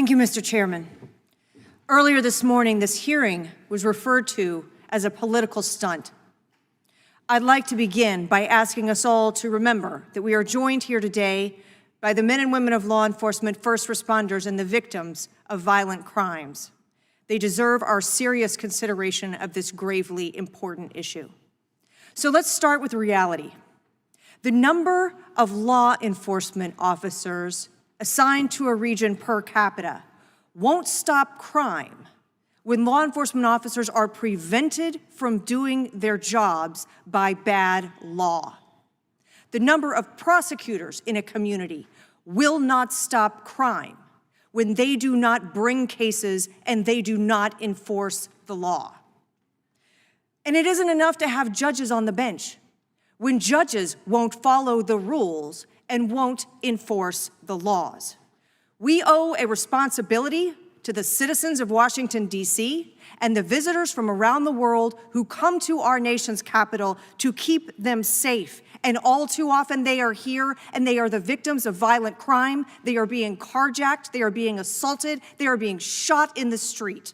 Thank you, Mr. Chairman. Earlier this morning, this hearing was referred to as a political stunt. I'd like to begin by asking us all to remember that we are joined here today by the men and women of law enforcement, first responders, and the victims of violent crimes. They deserve our serious consideration of this gravely important issue. So let's start with reality. The number of law enforcement officers assigned to a region per capita won't stop crime when law enforcement officers are prevented from doing their jobs by bad law. The number of prosecutors in a community will not stop crime when they do not bring cases and they do not enforce the law. And it isn't enough to have judges on the bench when judges won't follow the rules and won't enforce the laws. We owe a responsibility to the citizens of Washington, D.C., and the visitors from around the world who come to our nation's capital to keep them safe. And all too often they are here and they are the victims of violent crime. They are being carjacked, they are being assaulted, they are being shot in the street.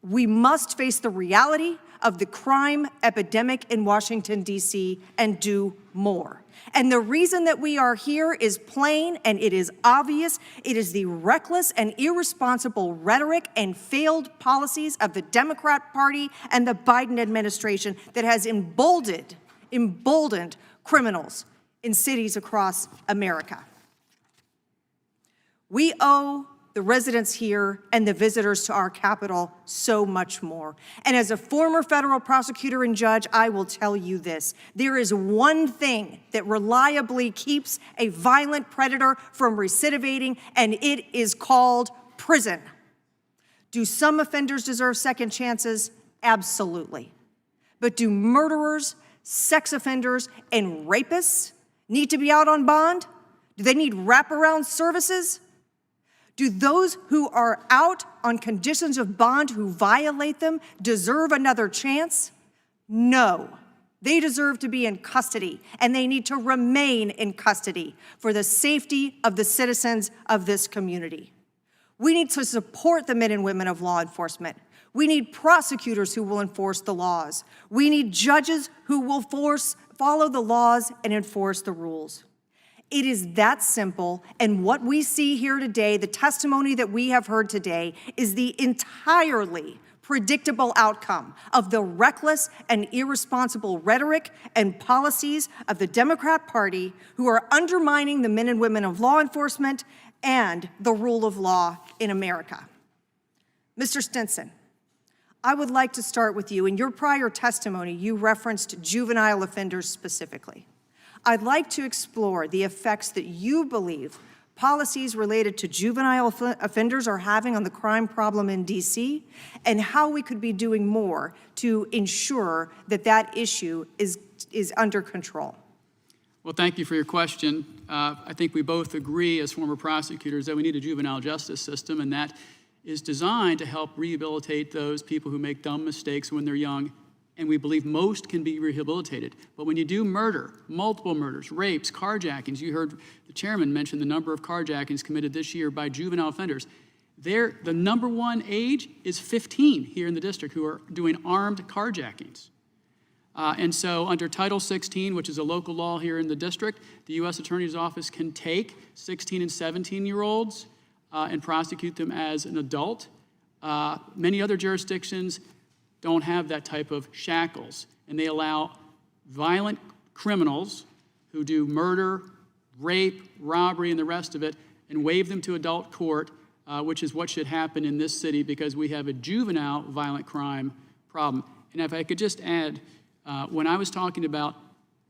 We must face the reality of the crime epidemic in Washington, D.C., and do more. And the reason that we are here is plain and it is obvious. It is the reckless and irresponsible rhetoric and failed policies of the Democrat Party and the Biden administration that has emboldened criminals in cities across America. We owe the residents here and the visitors to our capital so much more. And as a former federal prosecutor and judge, I will tell you this. There is one thing that reliably keeps a violent predator from recidivating, and it is called prison. Do some offenders deserve second chances? Absolutely. But do murderers, sex offenders, and rapists need to be out on bond? Do they need wraparound services? Do those who are out on conditions of bond who violate them deserve another chance? No. They deserve to be in custody, and they need to remain in custody for the safety of the citizens of this community. We need to support the men and women of law enforcement. We need prosecutors who will enforce the laws. We need judges who will follow the laws and enforce the rules. It is that simple, and what we see here today, the testimony that we have heard today, is the entirely predictable outcome of the reckless and irresponsible rhetoric and policies of the Democrat Party, who are undermining the men and women of law enforcement and the rule of law in America. Mr. Stinson, I would like to start with you. In your prior testimony, you referenced juvenile offenders specifically. I'd like to explore the effects that you believe policies related to juvenile offenders are having on the crime problem in D.C., and how we could be doing more to ensure that that issue is under control. Well, thank you for your question. I think we both agree as former prosecutors that we need a juvenile justice system, and that is designed to help rehabilitate those people who make dumb mistakes when they're young, and we believe most can be rehabilitated. But when you do murder, multiple murders, rapes, carjackings, you heard the chairman mention the number of carjackings committed this year by juvenile offenders. The number one age is 15 here in the district who are doing armed carjackings. And so under Title 16, which is a local law here in the district, the U.S. Attorney's Office can take 16 and 17-year-olds and prosecute them as an adult. Many other jurisdictions don't have that type of shackles, and they allow violent criminals who do murder, rape, robbery, and the rest of it, and waive them to adult court, which is what should happen in this city because we have a juvenile violent crime problem. And if I could just add, when I was talking about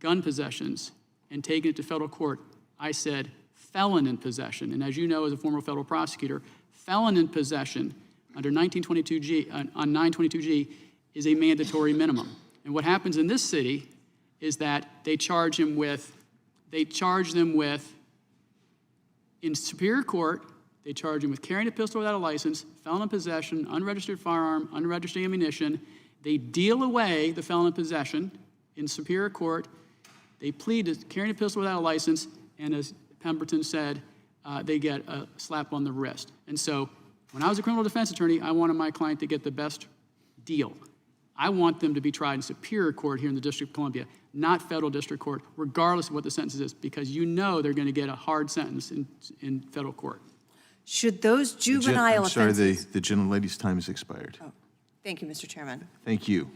gun possessions and taking it to federal court, I said felon in possession. And as you know, as a former federal prosecutor, felon in possession under 1922G, on 922G, is a mandatory minimum. And what happens in this city is that they charge them with, in Superior Court, they charge them with carrying a pistol without a license, felon in possession, unregistered firearm, unregistered ammunition. They deal away the felon in possession in Superior Court. They plead to carrying a pistol without a license, and as Pemberton said, they get a slap on the wrist. And so when I was a criminal defense attorney, I wanted my client to get the best deal. I want them to be tried in Superior Court here in the District of Columbia, not federal district court, regardless of what the sentence is, because you know they're going to get a hard sentence in federal court. Should those juvenile I'm sorry, offenses... the gentlelady's time has expired. Thank you, Mr. Chairman. Thank you.